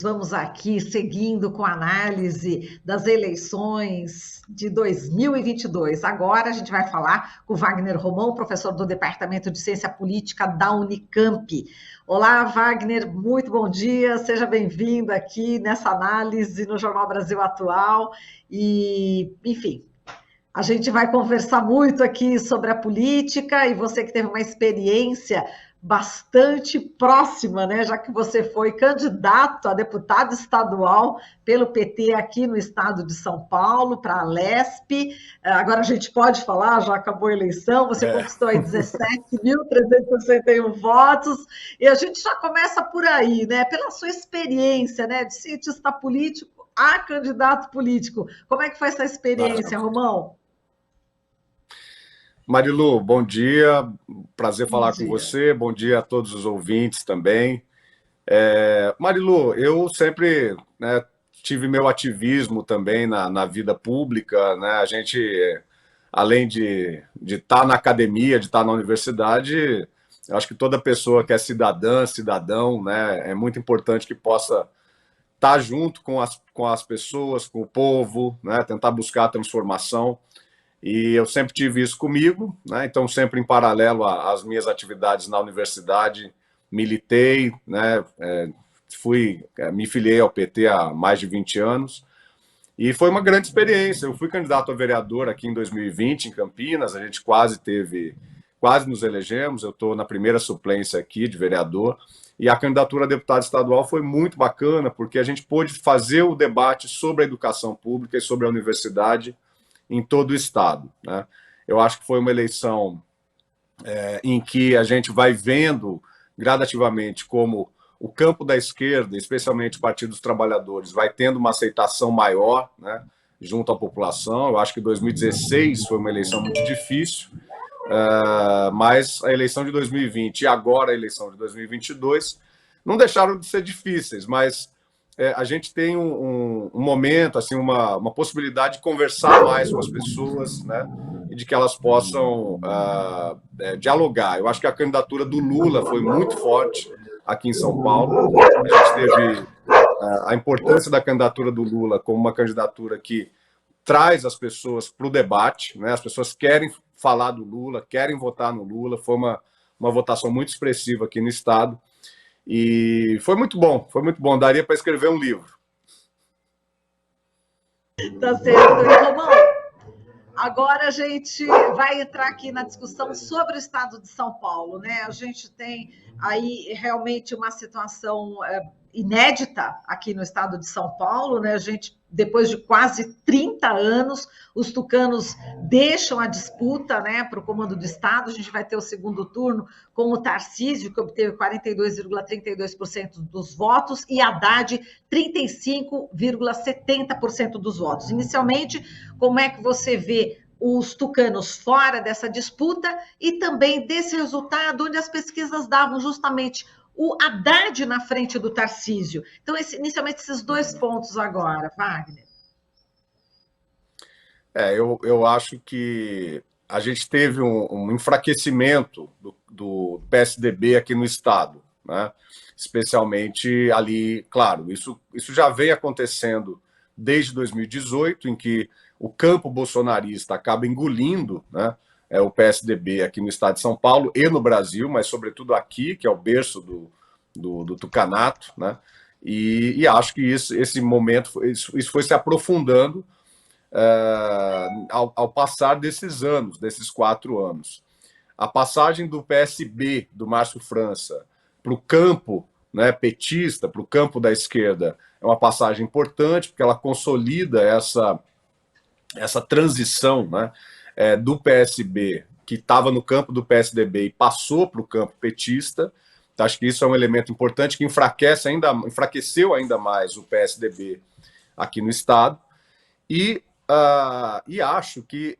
Vamos aqui seguindo com a análise das eleições de 2022. Agora a gente vai falar com o Wagner Romão, professor do Departamento de Ciência Política da Unicamp. Olá, Wagner, muito bom dia, seja bem-vindo aqui nessa análise no Jornal Brasil Atual. E, enfim, a gente vai conversar muito aqui sobre a política e você que teve uma experiência bastante próxima, né? Já que você foi candidato a deputado estadual pelo PT aqui no estado de São Paulo, para a Lesp. Agora a gente pode falar, já acabou a eleição, você conquistou aí 17.361 votos, e a gente já começa por aí, né? Pela sua experiência, né? De cientista político a candidato político. Como é que foi essa experiência, Romão? Marilu, bom dia, prazer falar com você, bom dia a todos os ouvintes também. Marilu, eu sempre tive meu ativismo também na vida pública, né? A gente, além de estar na academia, de estar na universidade, eu acho que toda pessoa que é cidadã, cidadão, né, é muito importante que possa estar junto com as pessoas, com o povo, né, tentar buscar a transformação. E eu sempre tive isso comigo, né? Então sempre em paralelo às minhas atividades na universidade, militei, né? Me filiei ao PT há mais de 20 anos e foi uma grande experiência. Eu fui candidato a vereador aqui em 2020 em Campinas, a gente quase nos elegemos, eu estou na primeira suplência aqui de vereador e a candidatura a deputado estadual foi muito bacana porque a gente pôde fazer o debate sobre a educação pública e sobre a universidade em todo o estado, né? Eu acho que foi uma eleição em que a gente vai vendo gradativamente como o campo da esquerda, especialmente o Partido dos Trabalhadores, vai tendo uma aceitação maior, né, junto à população. Eu acho que 2016 foi uma eleição muito difícil, mas a eleição de 2020 e agora a eleição de 2022 não deixaram de ser difíceis, mas a gente tem um momento, assim, uma possibilidade de conversar mais com as pessoas, né? E de que elas possam dialogar. Eu acho que a candidatura do Lula foi muito forte aqui em São Paulo. A gente teve a importância da candidatura do Lula como uma candidatura que traz as pessoas para o debate, né? As pessoas querem falar do Lula, querem votar no Lula. Foi uma votação muito expressiva aqui no estado. E foi muito bom, daria para escrever um livro. Tá certo. E, Romão, agora a gente vai entrar aqui na discussão sobre o estado de São Paulo, né? A gente tem aí realmente uma situação inédita aqui no estado de São Paulo, né? A gente, depois de quase 30 anos, os tucanos deixam a disputa, né, para o comando do estado. A gente vai ter o segundo turno com o Tarcísio, que obteve 42,32% dos votos, e Haddad, 35,70% dos votos. Inicialmente, como é que você vê os tucanos fora dessa disputa e também desse resultado onde as pesquisas davam justamente o Haddad na frente do Tarcísio? Então, inicialmente, esses dois pontos agora, Wagner. Eu acho que a gente teve um enfraquecimento do PSDB aqui no estado, né? Especialmente ali, claro, isso já vem acontecendo desde 2018, em que o campo bolsonarista acaba engolindo, né, o PSDB aqui no estado de São Paulo e no Brasil, mas sobretudo aqui, que é o berço do tucanato, né? E acho que esse momento, isso foi se aprofundando ao passar desses anos, desses 4 anos. A passagem do PSB, do Márcio França, para o campo, né, petista, para o campo da esquerda, é uma passagem importante, porque ela consolida essa transição, né, do PSB, que estava no campo do PSDB e passou para o campo petista. Então, acho que isso é um elemento importante que enfraqueceu ainda mais o PSDB aqui no estado. E acho que,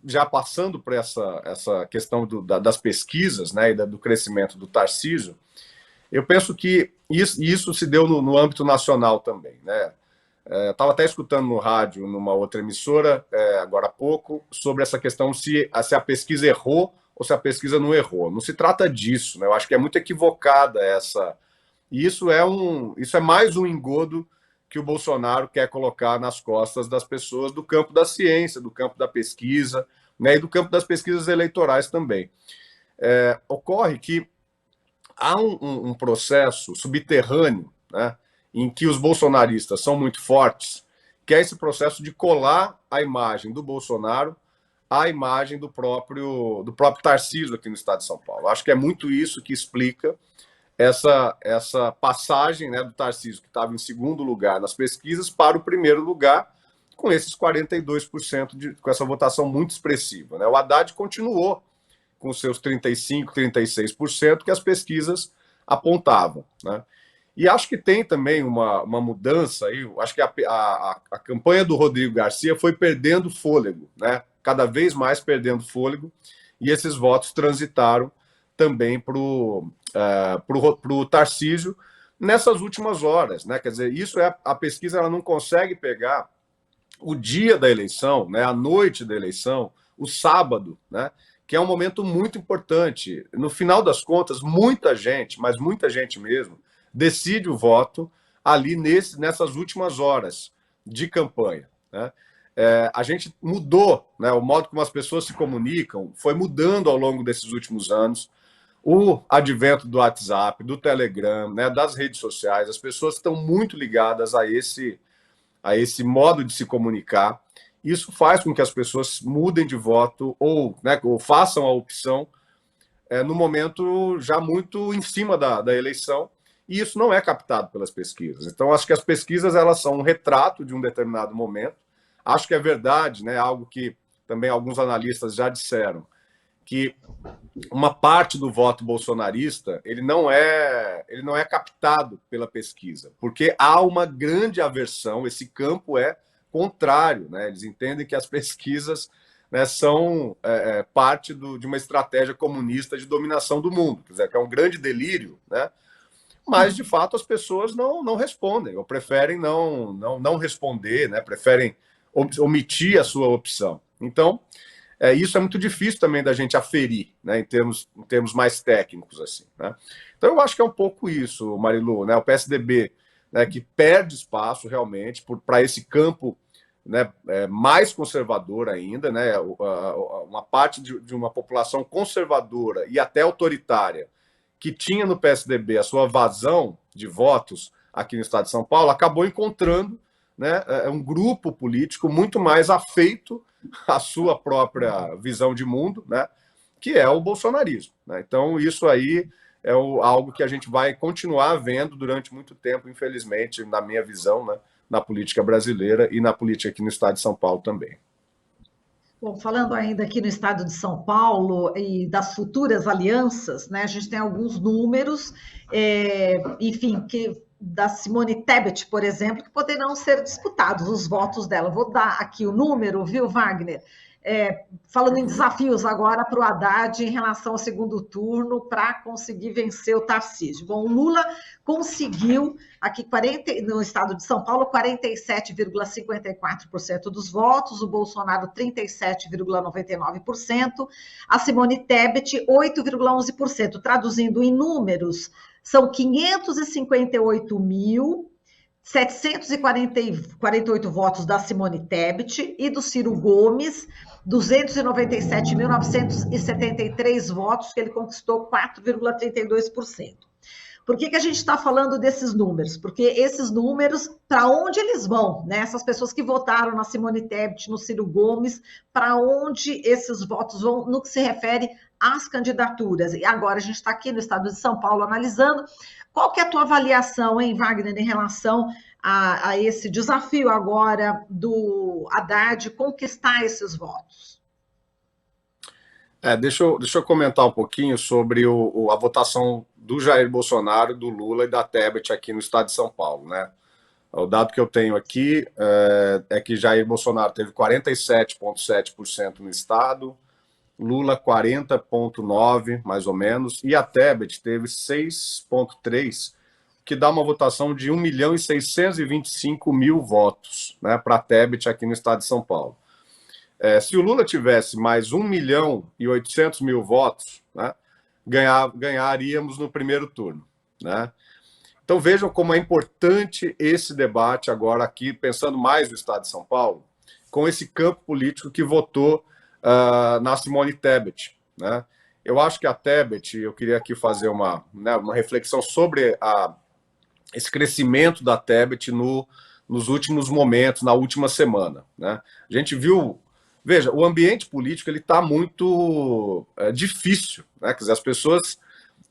já passando por essa questão das pesquisas, né, e do crescimento do Tarcísio, eu penso que isso se deu no âmbito nacional também, né? Estava até escutando no rádio, numa outra emissora, agora há pouco, sobre essa questão se a pesquisa errou ou se a pesquisa não errou. Não se trata disso, né? Eu acho que é muito equivocada E isso é mais um engodo que o Bolsonaro quer colocar nas costas das pessoas do campo da ciência, do campo da pesquisa, né, e do campo das pesquisas eleitorais também. Ocorre que há um processo subterrâneo, né, em que os bolsonaristas são muito fortes, que é esse processo de colar a imagem do Bolsonaro à imagem do próprio Tarcísio aqui no estado de São Paulo. Acho que é muito isso que explica essa passagem, né, do Tarcísio, que estava em segundo lugar nas pesquisas, para o primeiro lugar, com esses 42%, com essa votação muito expressiva, né? O Haddad continuou com seus 35%, 36% que as pesquisas apontavam, né? E acho que tem também uma mudança aí. Acho que a campanha do Rodrigo Garcia foi perdendo fôlego, né? Cada vez mais perdendo fôlego, e esses votos transitaram também para o Tarcísio nessas últimas horas, né? Quer dizer, isso a pesquisa, ela não consegue pegar o dia da eleição, né? A noite da eleição, o sábado, né? Que é um momento muito importante. No final das contas, muita gente, mas muita gente mesmo, decide o voto ali nessas últimas horas de campanha, né? A gente mudou, né, o modo como as pessoas se comunicam, foi mudando ao longo desses últimos anos. O advento do WhatsApp, do Telegram, né, das redes sociais, as pessoas estão muito ligadas a esse modo de se comunicar. Isso faz com que as pessoas mudem de voto ou façam a opção no momento já muito em cima da eleição, e isso não é captado pelas pesquisas. Então, acho que as pesquisas, elas são um retrato de um determinado momento. Acho que é verdade, né, algo que também alguns analistas já disseram, que uma parte do voto bolsonarista ele não é captado pela pesquisa, porque há uma grande aversão, esse campo é contrário, né? Eles entendem que as pesquisas, né, são parte de uma estratégia comunista de dominação do mundo, quer dizer, que é um grande delírio, né? Mas, de fato, as pessoas não respondem, ou preferem não responder, né? Preferem omitir a sua opção. Então, isso é muito difícil também da gente aferir, né, em termos mais técnicos, assim, né? Então, eu acho que é um pouco isso, Marilu, né? O PSDB, né, que perde espaço realmente para esse campo, né, mais conservador ainda, né? Uma parte de uma população conservadora e até autoritária que tinha no PSDB a sua vazão de votos aqui no estado de São Paulo, acabou encontrando, né, um grupo político muito mais afeito à sua própria visão de mundo, né, que é o bolsonarismo, né? Então, isso aí é algo que a gente vai continuar vendo durante muito tempo, infelizmente, na minha visão, né, na política brasileira e na política aqui no estado de São Paulo também. Bom, falando ainda aqui no estado de São Paulo e das futuras alianças, né, a gente tem alguns números, enfim, da Simone Tebet, por exemplo, que poderão ser disputados os votos dela. Vou dar aqui o número, viu, Wagner? Falando em desafios agora para o Haddad em relação ao segundo turno para conseguir vencer o Tarcísio. Bom, o Lula conseguiu aqui no estado de São Paulo 47,54% dos votos, o Bolsonaro 37,99%, a Simone Tebet 8,11%. Traduzindo em números, são 558.748 votos da Simone Tebet e do Ciro Gomes, 297.973 votos, que ele conquistou 4,32%. Por que a gente está falando desses números? Porque esses números, para onde eles vão, né? Essas pessoas que votaram na Simone Tebet, no Ciro Gomes, para onde esses votos vão no que se refere às candidaturas? E agora a gente está aqui no estado de São Paulo analisando. Qual que é a tua avaliação, hein, Wagner, em relação a esse desafio agora do Haddad conquistar esses votos? Deixa eu comentar um pouquinho sobre a votação do Jair Bolsonaro, do Lula e da Tebet aqui no estado de São Paulo, né? O dado que eu tenho aqui é que Jair Bolsonaro teve 47,7% no estado, Lula 40,9%, mais ou menos, e a Tebet teve 6,3%, que dá uma votação de 1.625.000 votos, né, para a Tebet aqui no estado de São Paulo. Se o Lula tivesse mais 1.800.000 votos, né, ganharíamos no primeiro turno, né? Então vejam como é importante esse debate agora aqui, pensando mais no Estado de São Paulo, com esse campo político que votou na Simone Tebet, né? Eu acho que a Tebet, eu queria aqui fazer uma reflexão sobre esse crescimento da Tebet nos últimos momentos, na última semana, né? A gente viu, veja, o ambiente político ele está muito difícil, né? Quer dizer, as pessoas,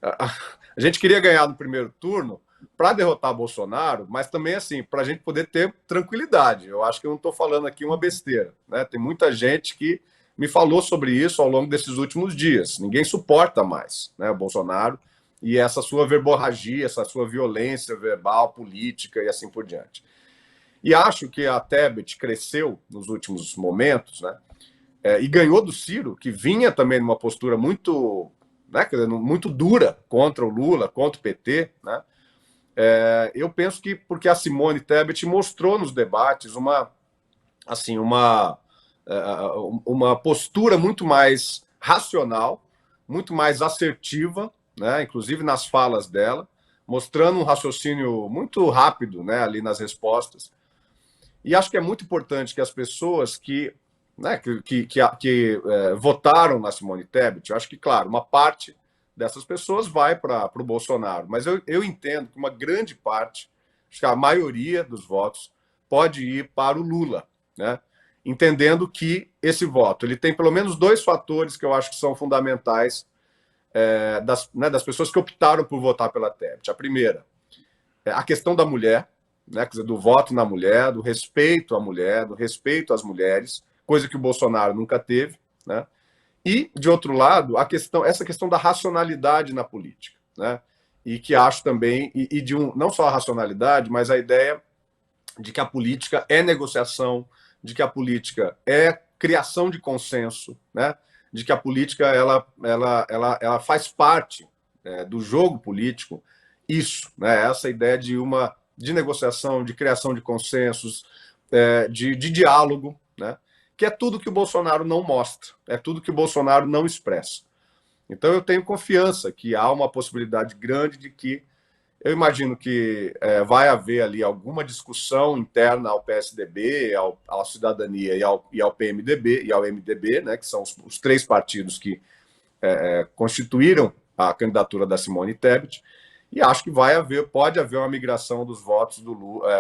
a gente queria ganhar no primeiro turno para derrotar Bolsonaro, mas também assim para a gente poder ter tranquilidade. Eu acho que eu não estou falando aqui uma besteira, né? Tem muita gente que me falou sobre isso ao longo desses últimos dias. Ninguém suporta mais, né, o Bolsonaro e essa sua verborragia, essa sua violência verbal, política e assim por diante. E acho que a Tebet cresceu nos últimos momentos, né, e ganhou do Ciro, que vinha também numa postura muito, né, quer dizer, muito dura contra o Lula, contra o PT, né. Eu penso que porque a Simone Tebet mostrou nos debates uma postura muito mais racional, muito mais assertiva, né, inclusive nas falas dela, mostrando um raciocínio muito rápido, né, ali nas respostas. E acho que é muito importante que as pessoas que votaram na Simone Tebet, eu acho que, claro, uma parte dessas pessoas vai para o Bolsonaro, mas eu entendo que uma grande parte, acho que a maioria dos votos, pode ir para o Lula, né? Entendendo que esse voto ele tem pelo menos dois fatores que eu acho que são fundamentais das pessoas que optaram por votar pela Tebet. A primeira é a questão da mulher, né, quer dizer, do voto na mulher, do respeito à mulher, do respeito às mulheres, coisa que o Bolsonaro nunca teve, né? E, de outro lado, essa questão da racionalidade na política, né? E que acho também, não só a racionalidade, mas a ideia de que a política é negociação, de que a política é criação de consenso, né? De que a política ela faz parte do jogo político, isso, né? Essa ideia de negociação, de criação de consensos, de diálogo, né? Que é tudo que o Bolsonaro não mostra, é tudo que o Bolsonaro não expressa. Então eu tenho confiança que há uma possibilidade grande de que eu imagino que vai haver ali alguma discussão interna ao PSDB, à Cidadania e ao PMDB e ao MDB, né, que são os três partidos que constituíram a candidatura da Simone Tebet, e acho que pode haver uma migração dos votos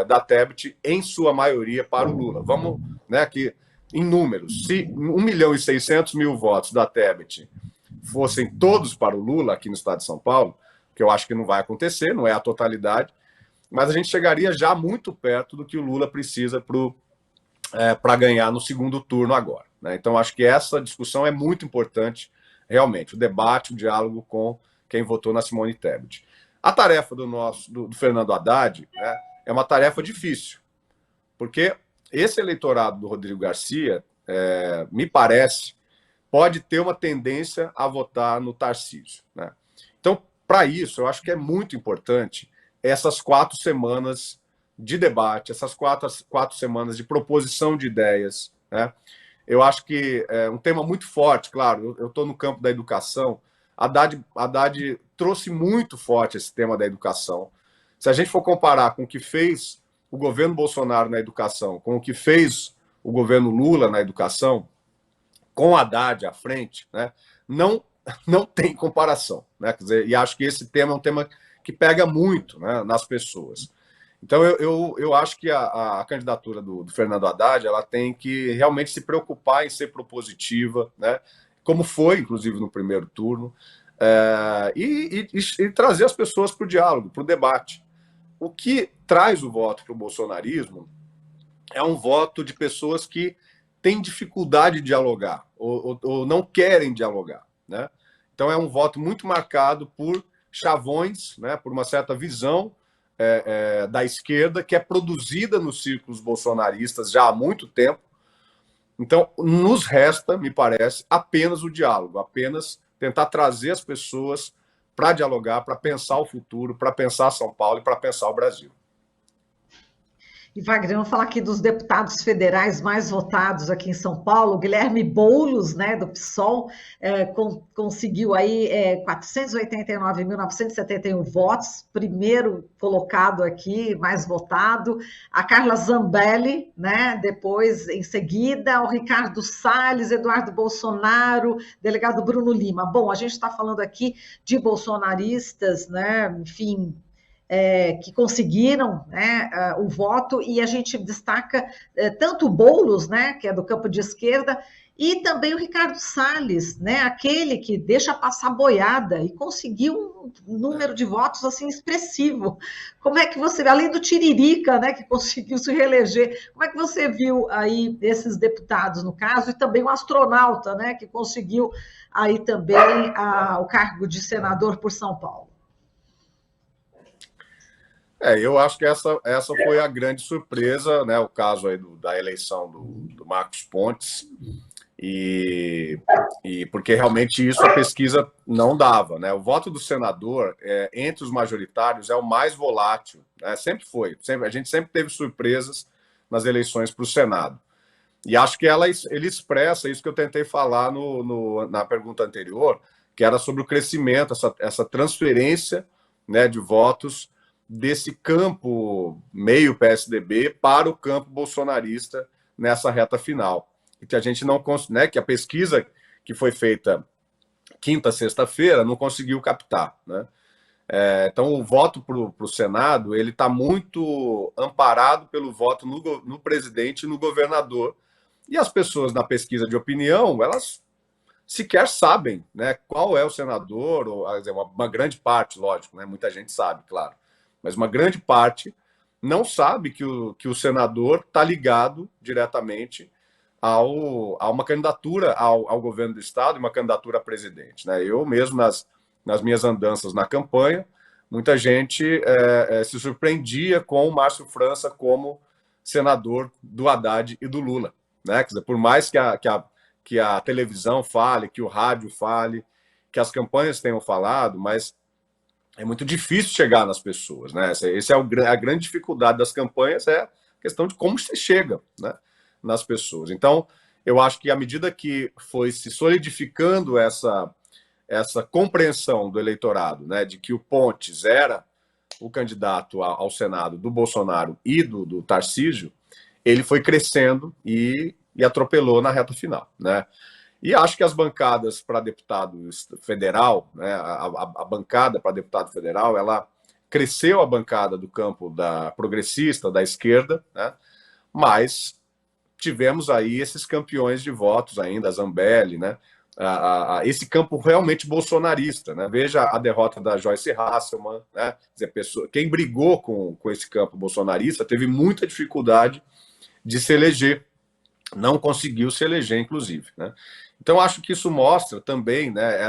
da Tebet, em sua maioria, para o Lula. Vamos, né, aqui, em números, se 1.600.000 votos da Tebet fossem todos para o Lula aqui no estado de São Paulo, que eu acho que não vai acontecer, não é a totalidade, mas a gente chegaria já muito perto do que o Lula precisa para ganhar no segundo turno agora, né? Então, acho que essa discussão é muito importante, realmente, o debate, o diálogo com quem votou na Simone Tebet. A tarefa do Fernando Haddad, né, é uma tarefa difícil, porque esse eleitorado do Rodrigo Garcia, me parece, pode ter uma tendência a votar no Tarcísio, né? Então, para isso, eu acho que é muito importante essas 4 semanas de debate, essas quatro semanas de proposição de ideias, né? Eu acho que é um tema muito forte, claro, eu estou no campo da educação. Haddad trouxe muito forte esse tema da educação. Se a gente for comparar com o que fez o governo Bolsonaro na educação, com o que fez o governo Lula na educação, com Haddad à frente, né, não tem comparação, né? Quer dizer, e acho que esse tema é um tema que pega muito, né, nas pessoas. Então, eu acho que a candidatura do Fernando Haddad ela tem que realmente se preocupar em ser propositiva, né, como foi, inclusive, no primeiro turno, e trazer as pessoas para o diálogo, para o debate. O que traz o voto para o bolsonarismo é um voto de pessoas que têm dificuldade de dialogar ou não querem dialogar, né? Então é um voto muito marcado por chavões, né, por uma certa visão da esquerda que é produzida nos círculos bolsonaristas já há muito tempo. Então nos resta, me parece, apenas o diálogo, apenas tentar trazer as pessoas para dialogar, para pensar o futuro, para pensar São Paulo e para pensar o Brasil. E, Wagner, vamos falar aqui dos deputados federais mais votados aqui em São Paulo. Guilherme Boulos, né, do PSOL, conseguiu aí 489.971 votos, primeiro colocado aqui, mais votado. A Carla Zambelli, né, depois, em seguida, o Ricardo Salles, Eduardo Bolsonaro, delegado Bruno Lima. Bom, a gente está falando aqui de bolsonaristas, né, enfim, que conseguiram, né, o voto, e a gente destaca tanto o Boulos, né, que é do campo de esquerda, e também o Ricardo Salles, né, aquele que deixa passar boiada e conseguiu um número de votos assim expressivo. Como é que você, além do Tiririca, né, que conseguiu se reeleger, como é que você viu aí esses deputados no caso, e também o astronauta, né, que conseguiu aí também o cargo de senador por São Paulo? Eu acho que essa foi a grande surpresa, né? O caso aí da eleição do Marcos Pontes, e porque realmente isso a pesquisa não dava, né? O voto do senador entre os majoritários é o mais volátil, né? Sempre foi, a gente sempre teve surpresas nas eleições para o Senado. E acho que ele expressa isso que eu tentei falar na pergunta anterior, que era sobre o crescimento, essa transferência, né, de votos desse campo meio PSDB para o campo bolsonarista nessa reta final. E que a gente não, né, que a pesquisa que foi feita quinta, sexta-feira não conseguiu captar, né? Então, o voto para o Senado ele está muito amparado pelo voto no presidente e no governador. E as pessoas na pesquisa de opinião, elas sequer sabem, né, qual é o senador, ou uma grande parte, lógico, né, muita gente sabe, claro, mas uma grande parte não sabe que o senador está ligado diretamente a uma candidatura ao governo do Estado e uma candidatura a presidente, né? Eu mesmo, nas minhas andanças na campanha, muita gente se surpreendia com o Márcio França como senador do Haddad e do Lula, né? Quer dizer, por mais que a televisão fale, que o rádio fale, que as campanhas tenham falado, mas é muito difícil chegar nas pessoas, né? Essa é a grande dificuldade das campanhas, é a questão de como você chega, né, nas pessoas. Então, eu acho que à medida que foi se solidificando essa compreensão do eleitorado, né, de que o Pontes era o candidato ao Senado do Bolsonaro e do Tarcísio, ele foi crescendo e atropelou na reta final, né? E acho que as bancadas para deputado federal, né, a bancada para deputado federal, ela cresceu, a bancada do campo da progressista, da esquerda, né, mas tivemos aí esses campeões de votos ainda, a Zambelli, né, esse campo realmente bolsonarista, né? Veja a derrota da Joyce Hasselmann, né? Quer dizer, quem brigou com esse campo bolsonarista teve muita dificuldade de se eleger, não conseguiu se eleger, inclusive, né? Então, acho que isso mostra também, né,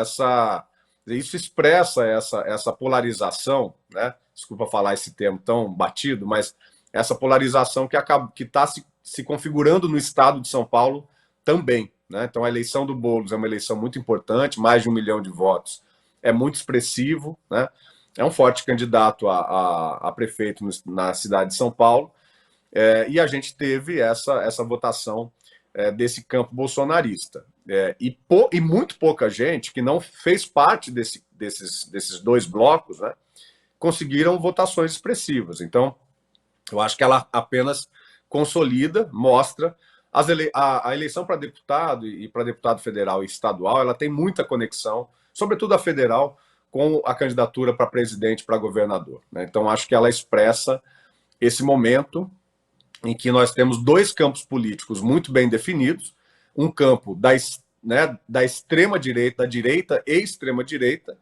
isso expressa essa polarização, né? Desculpa falar esse termo tão batido, mas essa polarização que está se configurando no estado de São Paulo também, né? Então, a eleição do Boulos é uma eleição muito importante, mais de 1 milhão de votos, é muito expressivo, né? É um forte candidato a prefeito na cidade de São Paulo, e a gente teve essa votação desse campo bolsonarista. E muito pouca gente que não fez parte desses dois blocos, né, conseguiram votações expressivas. Então, eu acho que ela apenas consolida, mostra a eleição para deputado e para deputado federal e estadual, ela tem muita conexão, sobretudo a federal, com a candidatura para presidente, para governador, né? Então, acho que ela expressa esse momento em que nós temos dois campos políticos muito bem definidos, um campo da extrema-direita, da direita e extrema-direita,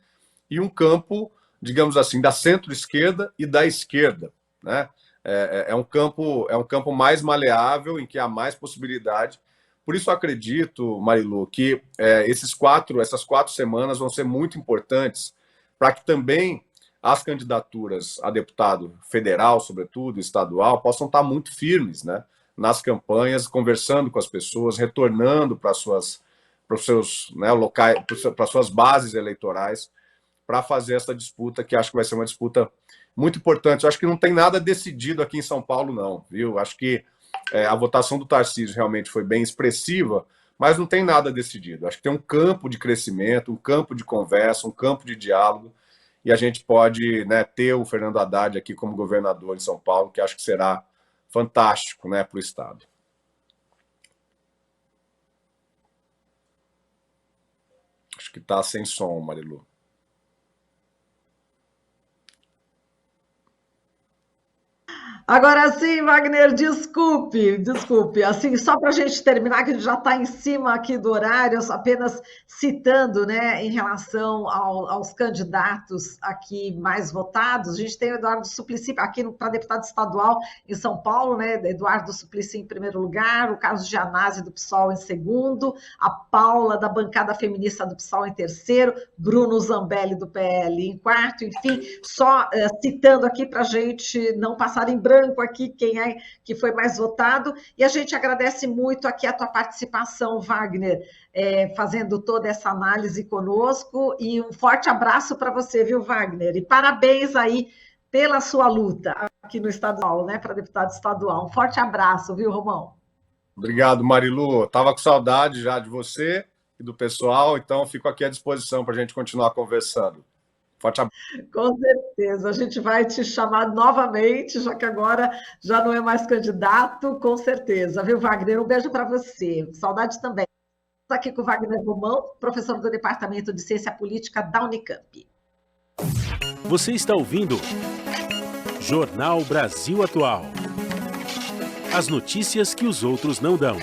e um campo, digamos assim, da centro-esquerda e da esquerda, né? É um campo mais maleável, em que há mais possibilidade. Por isso, eu acredito, Marilu, que essas 4 semanas vão ser muito importantes para que também as candidaturas a deputado federal, sobretudo, estadual, possam estar muito firmes, né, nas campanhas, conversando com as pessoas, retornando para os seus, né, locais, para suas bases eleitorais, para fazer essa disputa, que acho que vai ser uma disputa muito importantes. Eu acho que não tem nada decidido aqui em São Paulo, não, viu? Acho que a votação do Tarcísio realmente foi bem expressiva, mas não tem nada decidido. Acho que tem um campo de crescimento, um campo de conversa, um campo de diálogo, e a gente pode, né, ter o Fernando Haddad aqui como governador de São Paulo, que acho que será fantástico, né, para o Estado. Acho que está sem som, Marilu. Agora sim, Wagner, desculpe. Assim, só para a gente terminar, que a gente já está em cima aqui do horário, apenas citando, né, em relação aos candidatos aqui mais votados, a gente tem o Eduardo Suplicy aqui para deputado estadual em São Paulo, né, Eduardo Suplicy em primeiro lugar, o Carlos Gianazzi do PSOL em segundo, a Paula da bancada feminista do PSOL em terceiro, Bruno Zambelli do PL em quarto, enfim, só citando aqui para a gente não passar em branco aqui quem é que foi mais votado, e a gente agradece muito aqui a tua participação, Wagner, fazendo toda essa análise conosco, e um forte abraço para você, viu, Wagner? E parabéns aí pela sua luta aqui no estadual, né, para deputado estadual. Um forte abraço, viu, Romão? Obrigado, Marilu. Estava com saudade já de você e do pessoal, então fico aqui à disposição para a gente continuar conversando. Forte abraço. Com certeza, a gente vai te chamar novamente, já que agora já não é mais candidato, com certeza, viu, Wagner? Um beijo para você, saudade também. Estou aqui com o Wagner Romão, professor do Departamento de Ciência Política da Unicamp. Você está ouvindo Jornal Brasil Atual. As notícias que os outros não dão.